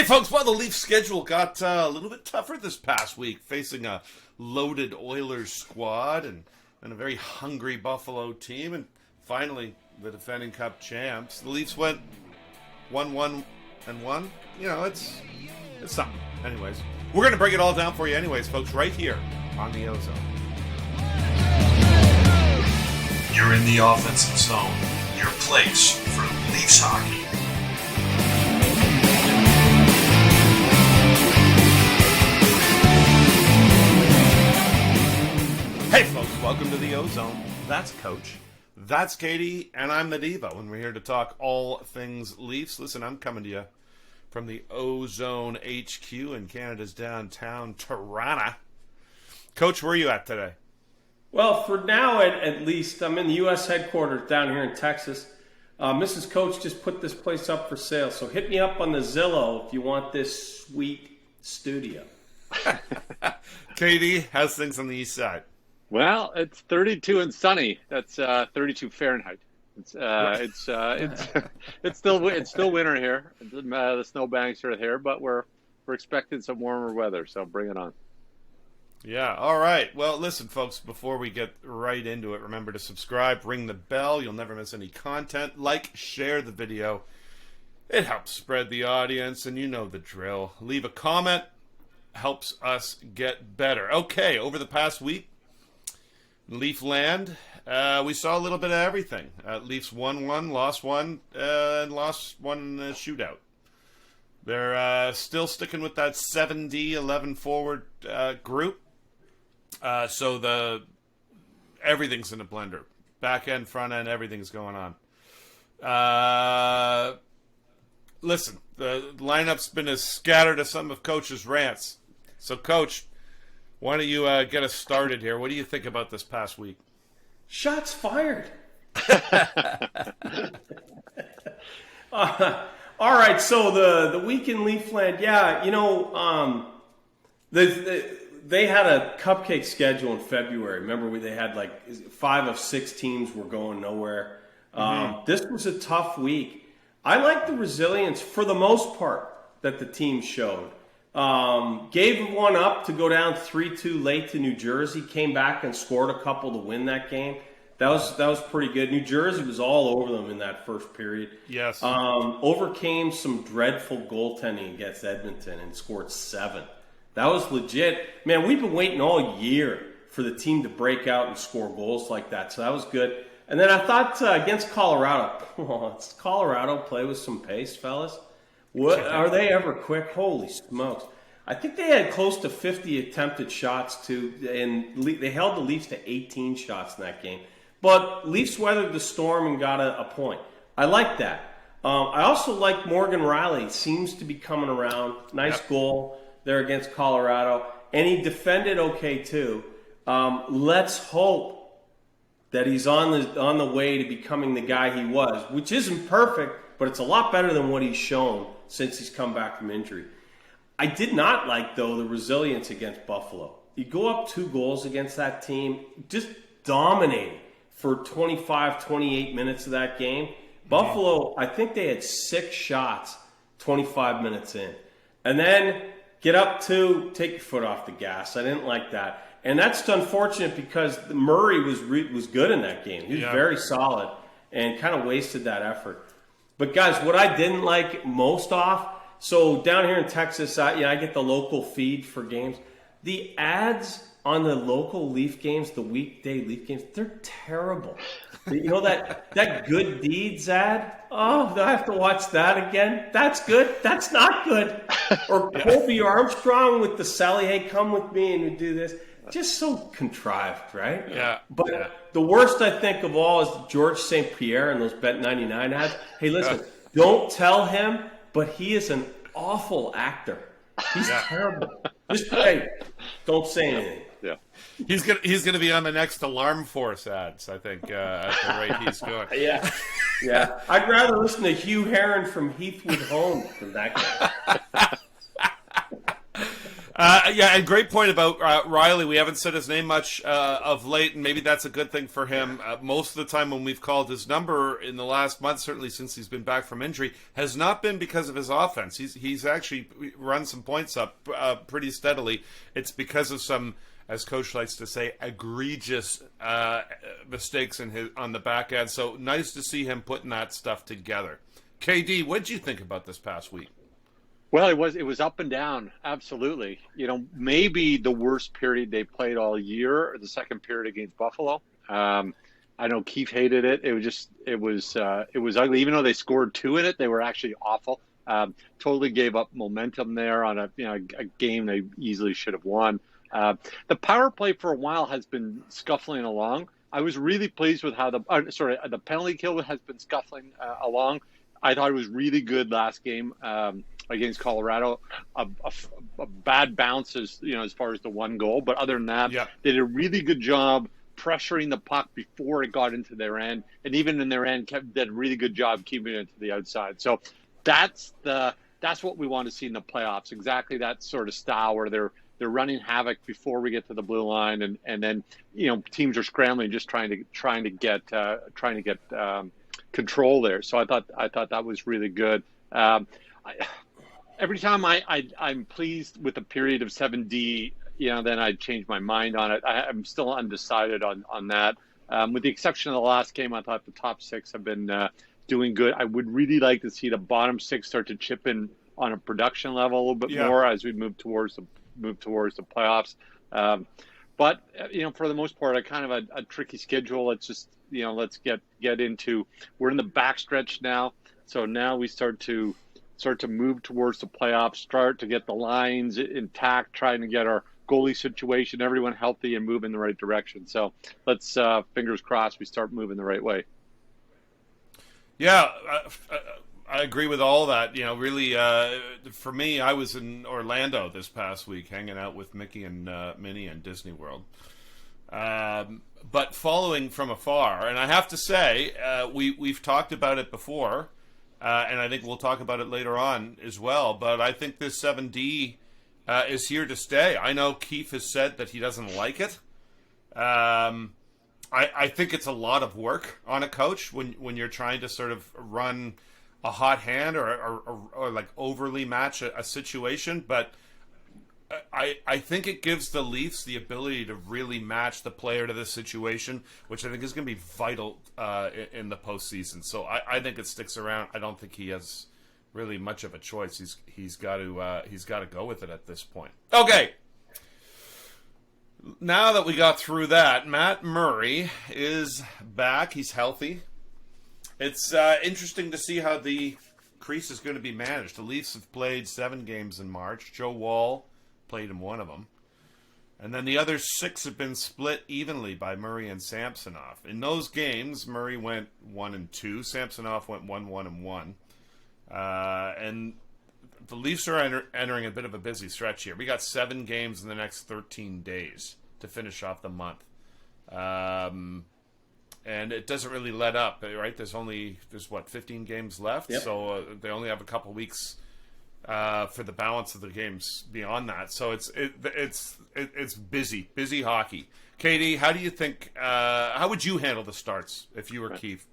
Folks, well, the Leafs schedule got a little bit tougher this past week, facing a loaded Oilers squad and a very hungry Buffalo team, and finally the defending Cup champs. The Leafs went 1-1-1. You know, it's something. Anyways, we're going to break it all down for you anyways, folks, right here on the OZone. You're in the offensive zone, your place for Leafs hockey. Hey folks, welcome to the OZone. That's Coach, that's Katie, and I'm the Devo, and we're here to talk all things Leafs. Listen, I'm coming to you from the OZone HQ in Canada's downtown Toronto. Coach, where are you at today? Well, for now at least, I'm in the U.S. headquarters down here in Texas. Mrs. Coach just put this place up for sale, so hit me up on the Zillow if you want this sweet studio. Katie, how's things on the east side? Well, it's 32 and sunny. That's 32 Fahrenheit. It's still winter here. The snowbanks are here, but we're expecting some warmer weather. So bring it on. Yeah, all right. Well, listen, folks, before we get right into it, remember to subscribe, ring the bell. You'll never miss any content. Like, share the video. It helps spread the audience, and you know the drill. Leave a comment. Helps us get better. Okay, over the past week, Leaf land, we saw a little bit of everything. Leafs won one, lost one, and lost one in the shootout. They're still sticking with that 7D, 11 forward group. So everything's in a blender. Back end, front end, everything's going on. Listen, the lineup's been as scattered as some of Coach's rants. So, Coach, why don't you get us started here? What do you think about this past week? Shots fired. All right, so the week in Leafland, yeah, you know, they had a cupcake schedule in February. Remember, they had like 5 of 6 teams were going nowhere. This was a tough week. I like the resilience, for the most part, that the team showed. Gave one up to go down 3-2 late to New Jersey, came back and scored a couple to win that game. That was pretty good. New Jersey was all over them in that first period. Yes. Overcame some dreadful goaltending against Edmonton and scored 7. That was legit. Man, we've been waiting all year for the team to break out and score goals like that, so that was good. And then I thought against Colorado, it's Colorado, play with some pace, fellas. What are they ever quick? Holy smokes. I think they had close to 50 attempted shots too, and they held the Leafs to 18 shots in that game. But Leafs weathered the storm and got a point. I like that. I also like Morgan Rielly. Seems to be coming around. Nice goal there against Colorado. And he defended okay too. Let's hope that he's on the way to becoming the guy he was, which isn't perfect, but it's a lot better than what he's shown since he's come back from injury. I did not like, though, the resilience against Buffalo. You go up 2 goals against that team, just dominating for 25, 28 minutes of that game. Buffalo, I think they had 6 shots 25 minutes in. And then get up 2, take your foot off the gas. I didn't like that. And that's unfortunate because Murray was good in that game. He was very solid and kind of wasted that effort. But, guys, what I didn't like most off, so down here in Texas, I get the local feed for games. The ads on the local Leaf games, the weekday Leaf games, they're terrible. You know that Good Deeds ad? Oh, do I have to watch that again? That's good. That's not good. Or Colby Armstrong with the Sally, hey, come with me and we do this. Just so contrived, right? Yeah. But the worst, I think, of all is George St. Pierre and those Bet99 ads. Hey, listen, don't tell him, but he is an awful actor. He's terrible. Just don't say anything. Yeah. He's gonna be on the next Alarm Force ads, I think, at the rate he's going. Yeah. I'd rather listen to Hugh Herron from Heathwood Home than that guy. Yeah, and great point about Riley. We haven't said his name much of late, and maybe that's a good thing for him. Most of the time when we've called his number in the last month, certainly since he's been back from injury, has not been because of his offense. He's actually run some points up pretty steadily. It's because of some, as Coach likes to say, egregious mistakes on the back end. So nice to see him putting that stuff together. KD, what did you think about this past week? Well, it was up and down, absolutely. Maybe the worst period they played all year, the second period against Buffalo. I know Keefe hated it. It was ugly. Even though they scored 2 in it, they were actually awful. Totally gave up momentum there on a game they easily should have won. The power play for a while has been scuffling along. I was really pleased with how the penalty kill has been scuffling along. I thought it was really good last game against Colorado. A bad bounce as far as the one goal, but other than that, they did a really good job pressuring the puck before it got into their end, and even in their end did a really good job keeping it to the outside. So that's what we want to see in the playoffs. Exactly that sort of style where they're running havoc before we get to the blue line, and then teams are scrambling, just trying to get control there. So I thought that was really good. Every time I'm pleased with a period of 7D, then I change my mind on it. I'm still undecided on that. With the exception of the last game, I thought the top 6 have been doing good. I would really like to see the bottom 6 start to chip in on a production level a little bit more as we move towards the playoffs. But for the most part, kind of a tricky schedule. Let's just let's get into. We're in the backstretch now, so now we start to move towards the playoffs. Start to get the lines intact, trying to get our goalie situation, everyone healthy, and move in the right direction. So let's fingers crossed we start moving the right way. Yeah. I agree with all that. Really, for me, I was in Orlando this past week hanging out with Mickey and Minnie in Disney World. But following from afar, and I have to say, we've talked about it before, and I think we'll talk about it later on as well, but I think this 7D is here to stay. I know Keefe has said that he doesn't like it. I think it's a lot of work on a coach when you're trying to sort of run a hot hand or like overly match a situation, but I think it gives the Leafs the ability to really match the player to the situation, which I think is going to be vital in the postseason. So I think it sticks around. I don't think he has really much of a choice. He's got to go with it at this point. Okay. Now that we got through that, Matt Murray is back. He's healthy. It's interesting to see how the crease is going to be managed. The Leafs have played 7 games in March. Joe Woll played in one of them. And then the other 6 have been split evenly by Murray and Samsonov. In those games, Murray went 1-2. Samsonov went 1-1-1. And the Leafs are entering a bit of a busy stretch here. We got 7 games in the next 13 days to finish off the month. And it doesn't really let up, right? There's 15 games left, so they only have a couple weeks for the balance of the games beyond that. So it's busy hockey. Katie, how do you think? How would you handle the starts if you were Keefe?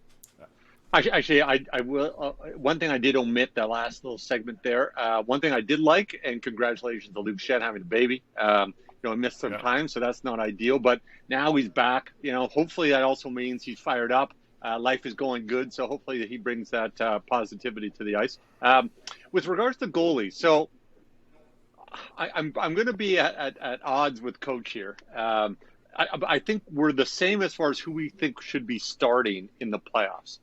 Actually, I will. One thing I did omit that last little segment there. One thing I did like, and congratulations to Luke Shen having a baby. I missed some time, so that's not ideal. But now he's back. Hopefully that also means he's fired up. Life is going good, so hopefully that he brings that positivity to the ice. With regards to goalies, so I'm going to be at odds with Coach here. I think we're the same as far as who we think should be starting in the playoffs.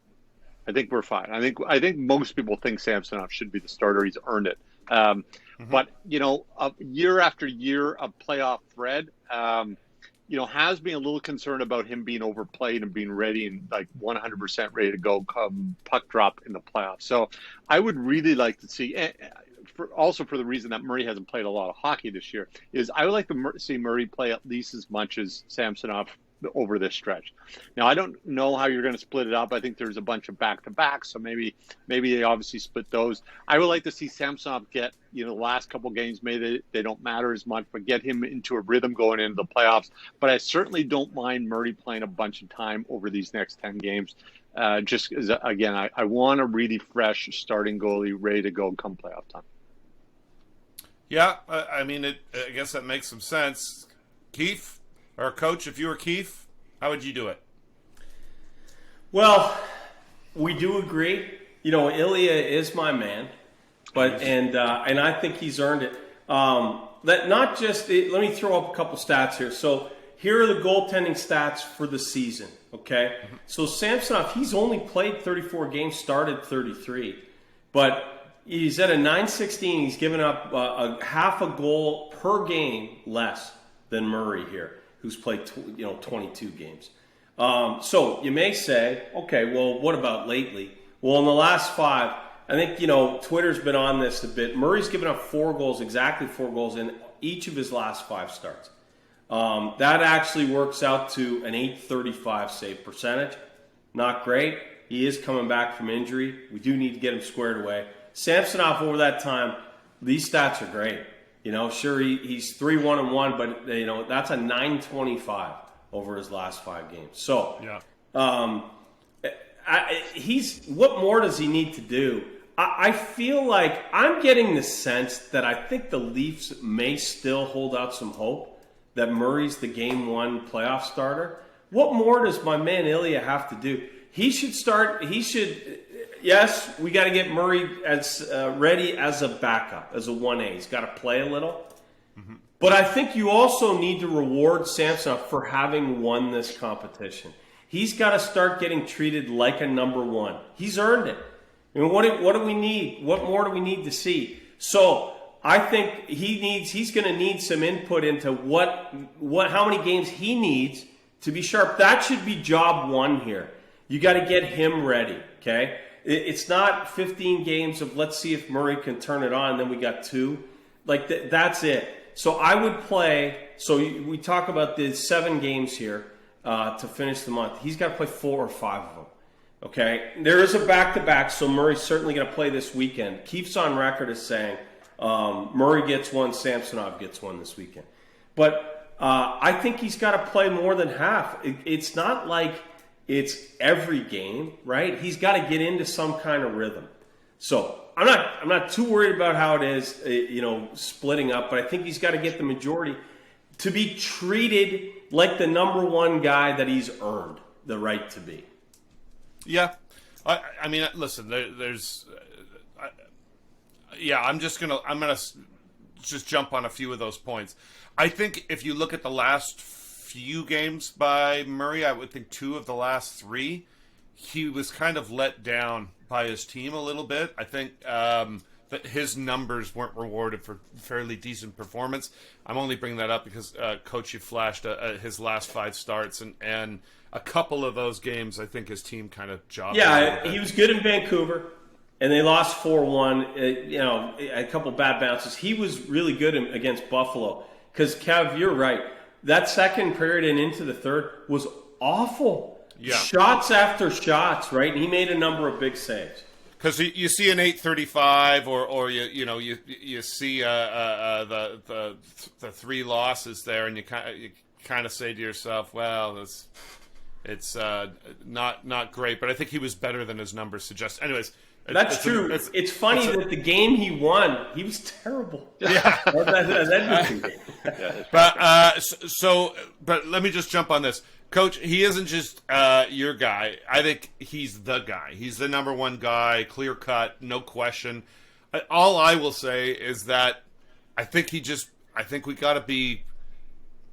I think we're fine. I think most people think Samsonov should be the starter. He's earned it. But year after year of playoff thread, has been a little concerned about him being overplayed and being ready and like 100% ready to go come puck drop in the playoffs. So I would really like to see, for the reason that Murray hasn't played a lot of hockey this year, is I would like to see Murray play at least as much as Samsonov over this stretch. Now, I don't know how you're going to split it up. I think there's a bunch of back-to-backs, so maybe they obviously split those. I would like to see Samsonov get, the last couple games, maybe they don't matter as much, but get him into a rhythm going into the playoffs. But I certainly don't mind Murray playing a bunch of time over these next 10 games. Just as, again, I want a really fresh starting goalie ready to go come playoff time. Yeah, I mean, I guess that makes some sense. Keefe, or Coach, if you were Keefe, how would you do it? Well, we do agree. Ilya is my man, but and I think he's earned it. Let me throw up a couple stats here. So here are the goaltending stats for the season. Okay, so Samsonov, he's only played 34 games, started 33, but he's at a .916. He's given up a half a goal per game less than Murray here, who's played 22 games. So you may say, okay, well, what about lately? Well, in the last 5, I think Twitter's been on this a bit. Murray's given up exactly 4 goals in each of his last 5 starts. That actually works out to an .835 save percentage. Not great. He is coming back from injury. We do need to get him squared away. Samsonov over that time, these stats are great. Sure, he's 3-1-1, but that's a .925 over his last 5 games. So, yeah. What more does he need to do? I feel like I'm getting the sense that I think the Leafs may still hold out some hope that Murray's the Game 1 playoff starter. What more does my man Ilya have to do? He should start. Yes, we got to get Murray as ready as a backup, as a 1A. He's got to play a little. Mm-hmm. But I think you also need to reward Samsonov for having won this competition. He's got to start getting treated like a number 1. He's earned it. I mean, what do we need? What more do we need to see? So I think he's going to need some input into how many games he needs to be sharp. That should be job 1 here. You got to get him ready, okay? It's not 15 games of let's see if Murray can turn it on, and then we got 2. That's it. So I would play. So we talk about the 7 games here to finish the month. He's got to play 4 or 5 of them. Okay, there is a back-to-back, so Murray's certainly going to play this weekend. Keeps on record as saying Murray gets 1, Samsonov gets 1 this weekend. But I think he's got to play more than half. It's not like it's every game, right? He's got to get into some kind of rhythm. So I'm not too worried about how it is, splitting up. But I think he's got to get the majority to be treated like the number 1 guy that he's earned the right to be. Yeah, I mean, listen. There's, I'm gonna just jump on a few of those points. I think if you look at the last few games by Murray, I would think 2 of the last 3, he was kind of let down by his team a little bit. I think that his numbers weren't rewarded for fairly decent performance. I'm only bringing that up because Coach, you flashed his last 5 starts, and a couple of those games, I think his team kind of jobbed. Yeah, he was good in Vancouver, and they lost 4-1. A couple bad bounces. He was really good against Buffalo. Because, Kev, you're right. That second period and into the third was awful. Yeah. Shots after shots, right? And he made a number of big saves. Because you see an .835, or you see the 3 losses there, and you kind of say to yourself, well, it's not great. But I think he was better than his numbers suggest. Anyways, that's true. It's funny that the game he won, he was terrible. Yeah. But let me just jump on this. Coach, he isn't just your guy. I think he's the guy. He's the number 1 guy, clear cut, no question. All I will say is that I think we got to be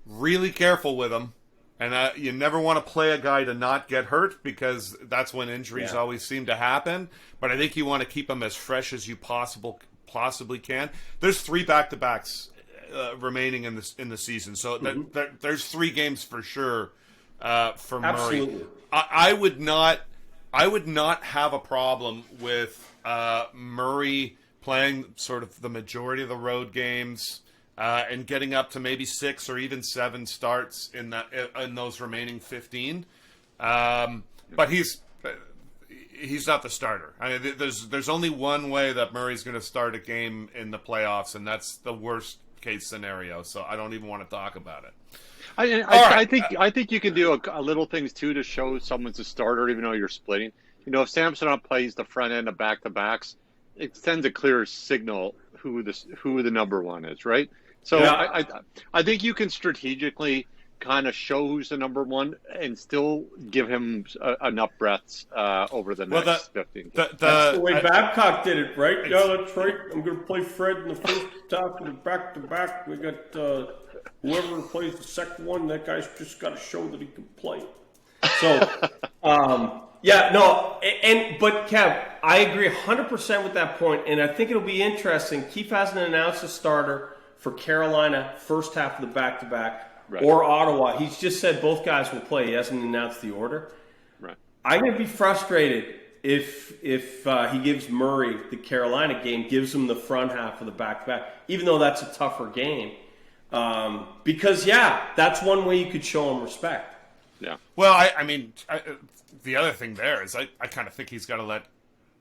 really careful with him. And you never want to play a guy to not get hurt, because that's when injuries always seem to happen. But I think you want to keep him as fresh as you possibly can. There's 3 back-to-backs remaining in the season, so there's 3 games for sure for Murray. Absolutely. I would not have a problem with Murray playing sort of the majority of the road games. and getting up to maybe 6 or even 7 starts in those remaining 15. But he's not the starter. I mean, there's only one way that Murray's going to start a game in the playoffs, and that's the worst case scenario. So I don't even want to talk about it. I think you can do a little things too to show someone's a starter, even though you're splitting. You know, if Samsonov plays the front end of back-to-backs, it sends a clear signal who the number one is, right? So yeah. I think you can strategically kind of show who's the number one and still give him enough breaths over the next 15 games. That's the way Babcock did it, right? Yeah, that's right. I'm going to play Fred in the first half of the back-to-back. We got whoever plays the second one, that guy's just got to show that he can play. So, but Kev, I agree 100% with that point, and I think it'll be interesting. Keefe hasn't announced a starter for Carolina first half of the back-to-back. Right. Or Ottawa. He's just said both guys will play. He hasn't announced the order. Right. I'm going to be frustrated if he gives Murray the Carolina game, gives him the front half of the back-to-back, even though that's a tougher game. Because, that's one way you could show him respect. Yeah. Well, I mean, the other thing there is I kind of think he's got to let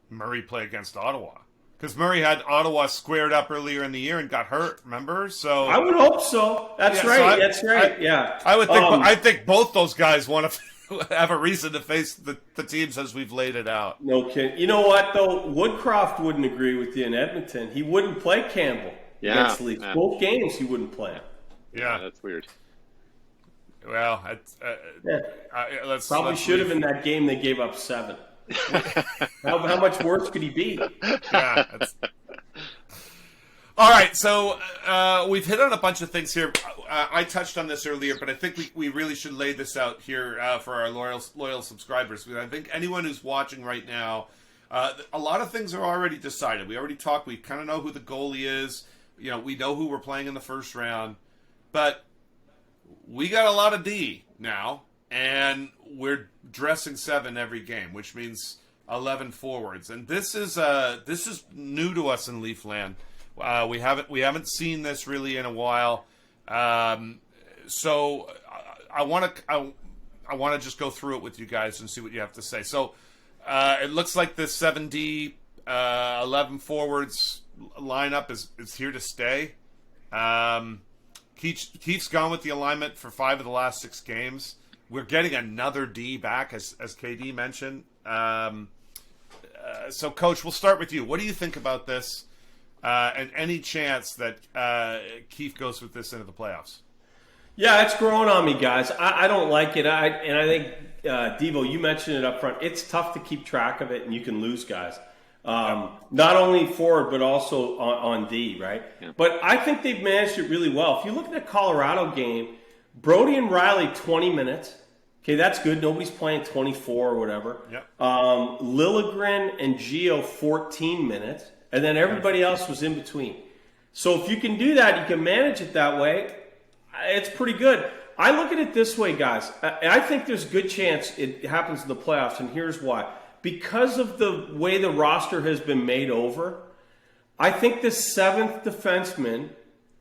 Murray play against Ottawa. Because Murray had Ottawa squared up earlier in the year and got hurt, remember? So I would hope so. That's right. That's right. I would think. I think both those guys want to have a reason to face the teams as we've laid it out. No kidding. You know what though? Woodcroft wouldn't agree with you in Edmonton. He wouldn't play Campbell against Leafs. Yeah. Both games he wouldn't play. Yeah, that's weird. Well, probably should have in that game. They gave up 7. How much worse could he be? Yeah. All right, so we've hit on a bunch of things here. I touched on this earlier, but I think we really should lay this out here for our loyal subscribers. I think anyone who's watching right now, a lot of things are already decided. We already talked. We kind of know who the goalie is. You know, we know who we're playing in the first round, but we got a lot of D now. And we're dressing 7 every game, which means 11 forwards. And this is new to us in Leafland. We haven't seen this really in a while. So I want to just go through it with you guys and see what you have to say. So it looks like the 7D 11 forwards lineup is here to stay. Keefe's gone with the alignment for 5 of the last 6 games. We're getting another D back, as KD mentioned. So, Coach, we'll start with you. What do you think about this, and any chance that Keefe goes with this into the playoffs? Yeah, it's growing on me, guys. I don't like it. I think, Devo, you mentioned it up front. It's tough to keep track of it, and you can lose guys. Not only forward, but also on D, right? Yeah. But I think they've managed it really well. If you look at the Colorado game, Brody and Riley, 20 minutes. Okay, that's good. Nobody's playing 24 or whatever. Yep. Liljegren and Gio, 14 minutes. And then everybody else was in between. So if you can do that, you can manage it that way, it's pretty good. I look at it this way, guys. I think there's a good chance it happens in the playoffs, and here's why. Because of the way the roster has been made over, I think the 7th defenseman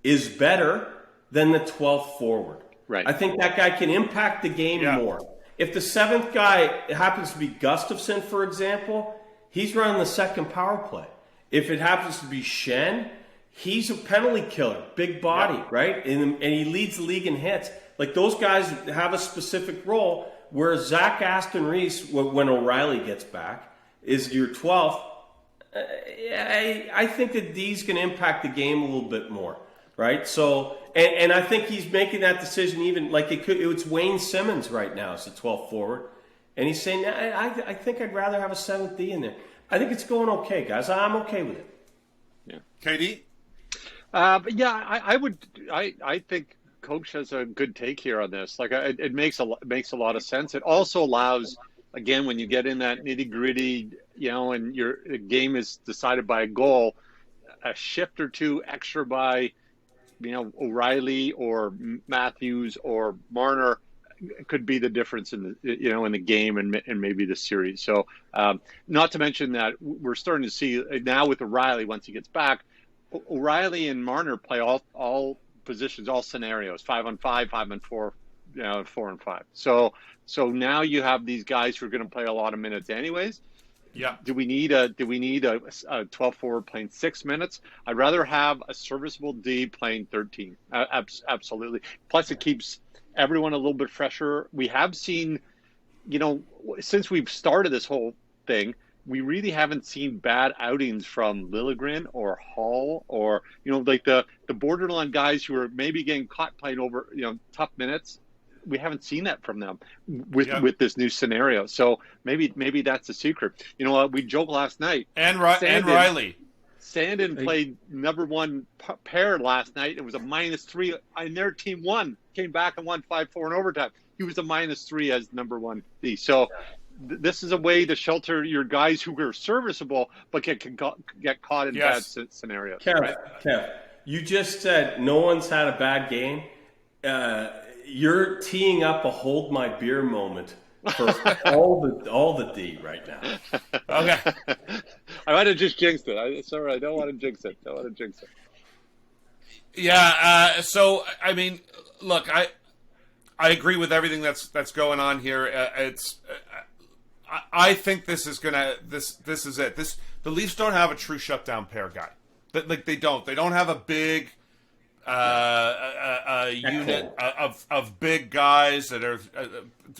is better than the 12th forward. Right. I think that guy can impact the game more. If the 7th guy happens to be Gustafsson, for example, he's running the second power play. If it happens to be Shen, he's a penalty killer, big body, right? And he leads the league in hits. Like, those guys have a specific role, whereas Zach Aston Reese, when O'Reilly gets back, is your 12th. I think that D's going to impact the game a little bit more. Right, so and I think he's making that decision even like it's Wayne Simmons right now as the 12th forward, and he's saying I think I'd rather have a 7th D in there. I think it's going okay, guys. I'm okay with it. Yeah, KD. But yeah, I think Coach has a good take here on this. Like it makes a lot of sense. It also allows, again, when you get in that nitty gritty, and your game is decided by a goal, a shift or 2 extra by O'Reilly or Matthews or Marner could be the difference in the game and maybe the series. So not to mention that we're starting to see now with O'Reilly, once he gets back, O'Reilly and Marner play all positions, all scenarios, 5-on-5, 5-on-4, 4-on-5. So now you have these guys who are going to play a lot of minutes anyways. Yeah. Do we need a 12 forward playing 6 minutes? I'd rather have a serviceable D playing 13. Absolutely. Plus, it keeps everyone a little bit fresher. We have seen, since we've started this whole thing, we really haven't seen bad outings from Liljegren or Hall or, like the borderline guys who are maybe getting caught playing over, tough minutes. We haven't seen that from them with this new scenario. So maybe that's the secret. You know what? We joked last night. And Riley. Sandin played number one pair last night. It was a -3, and their team won. Came back and won 5-4 in overtime. He was a -3 as number one D. So this is a way to shelter your guys who are serviceable but get caught in bad scenarios. Kev, you just said no one's had a bad game. You're teeing up a hold my beer moment for all the D right now. Okay. I might have just jinxed it. It's all right. I don't want to jinx it. Yeah. So I mean, look, I agree with everything that's going on here. I think this is this is it. The Leafs don't have a true shutdown pair guy. They don't have a big unit of big guys that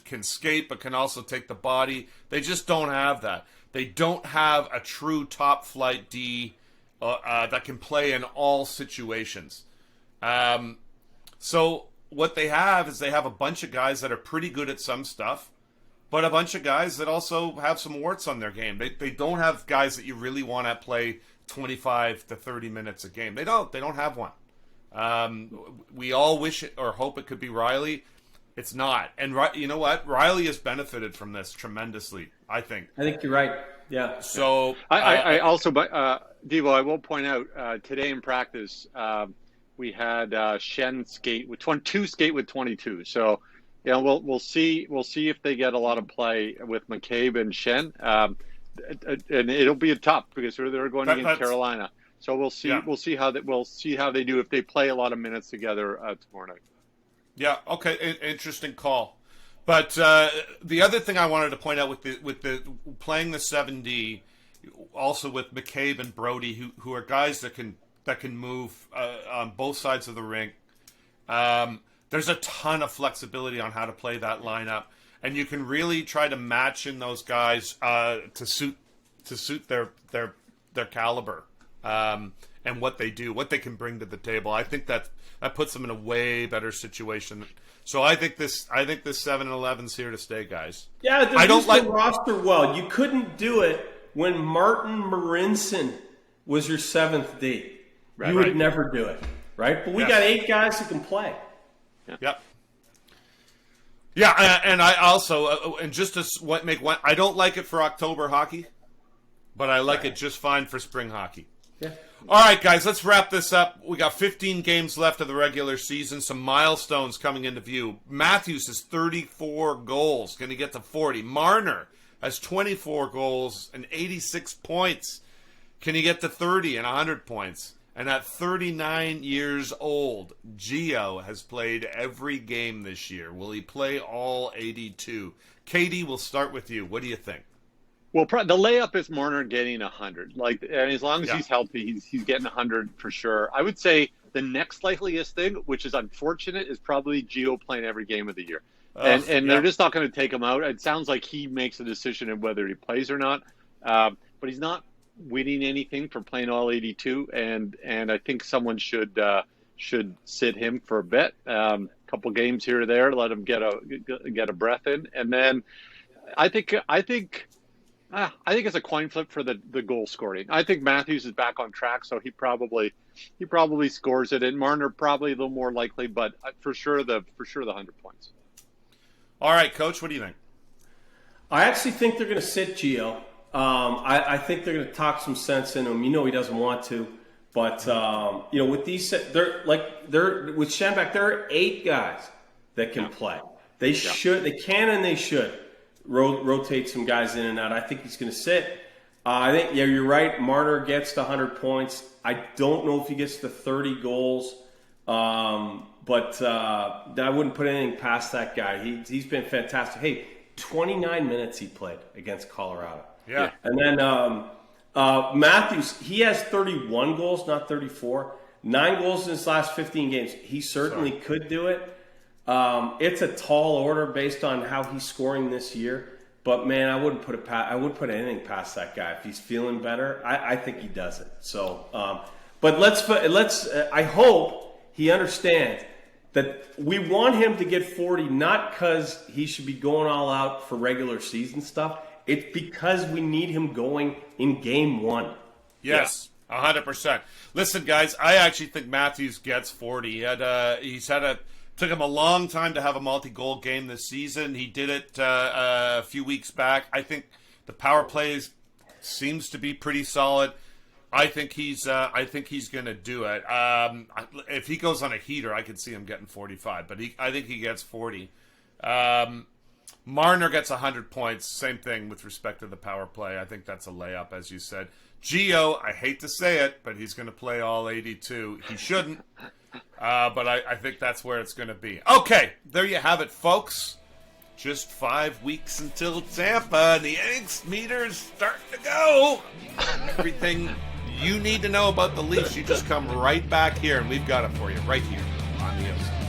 can skate but can also take the body. They just don't have that. They don't have a true top flight D that can play in all situations. So what they have is they have a bunch of guys that are pretty good at some stuff, but a bunch of guys that also have some warts on their game. They don't have guys that you really want to play 25 to 30 minutes a game. They don't have one. We all wish it or hope it could be Riley. It's not. And you know what? Riley has benefited from this tremendously, I think. I think you're right. Yeah. So I also, Devo, I will point out today in practice we had Shen skate with 22. So we'll see if they get a lot of play with McCabe and Shen, and it'll be a tough because they're going against Carolina. So we'll see. Yeah. We'll see how they do if they play a lot of minutes together tomorrow night. Yeah. Okay. Interesting call. But the other thing I wanted to point out with the playing the 7D, also with McCabe and Brody, who are guys that can move on both sides of the rink. There's a ton of flexibility on how to play that lineup, and you can really try to match in those guys to suit their caliber. And what they do, what they can bring to the table. I think that puts them in a way better situation. So I think this 7-11's here to stay, guys. Yeah, I don't like the roster well. You couldn't do it when Martin Marincin was your 7th D. Right, you would never do it, right? But we got 8 guys who can play. Yep. Yeah, and I also and just to make one, I don't like it for October hockey, but I like it just fine for spring hockey. Yeah. All right, guys, let's wrap this up. We got 15 games left of the regular season. Some milestones coming into view. Matthews has 34 goals. Going to get to 40. Marner has 24 goals and 86 points. Can he get to 30 and 100 points? And at 39 years old, Gio has played every game this year. Will he play all 82? Katie, we'll start with you. What do you think? Well, the layup is Marner getting 100. And as long as he's healthy, he's getting 100 for sure. I would say the next likeliest thing, which is unfortunate, is probably Gio playing every game of the year. And they're just not going to take him out. It sounds like he makes a decision of whether he plays or not. But he's not winning anything for playing all 82. And I think someone should sit him for a bit, couple games here or there, let him get a breath in. And then I think it's a coin flip for the goal scoring. I think Matthews is back on track, so he probably scores it, and Marner probably a little more likely, but for sure the 100 points. All right, Coach, what do you think? I actually think they're going to sit Gio. I think they're going to talk some sense in him. He doesn't want to, but with these, with Schenbeck, there are 8 guys that can play. They can, and they should. Rotate some guys in and out. I think he's going to sit. I think, you're right. Marner gets to 100 points. I don't know if he gets to 30 goals, But I wouldn't put anything past that guy. He's been fantastic. Hey, 29 minutes he played against Colorado. Yeah. And then Matthews, he has 31 goals, not 34. 9 goals in his last 15 games. He certainly could do it. It's a tall order based on how he's scoring this year. But man, I wouldn't put anything past that guy. If he's feeling better, I think he does it. So, but let's. I hope he understands that we want him to get 40, not because he should be going all out for regular season stuff. It's because we need him going in game 1. Yes, 100%. Listen, guys, I actually think Matthews gets 40. Took him a long time to have a multi-goal game this season. He did it a few weeks back. I think the power play seems to be pretty solid. I think he's going to do it. If he goes on a heater, I could see him getting 45, but I think he gets 40. Marner gets 100 points. Same thing with respect to the power play. I think that's a layup, as you said. Gio, I hate to say it, but he's going to play all 82. He shouldn't, but I think that's where it's going to be. Okay, there you have it, folks. Just 5 weeks until Tampa, and the angst meter's starting to go. Everything you need to know about the Leafs, you just come right back here, and we've got it for you right here on the OZone.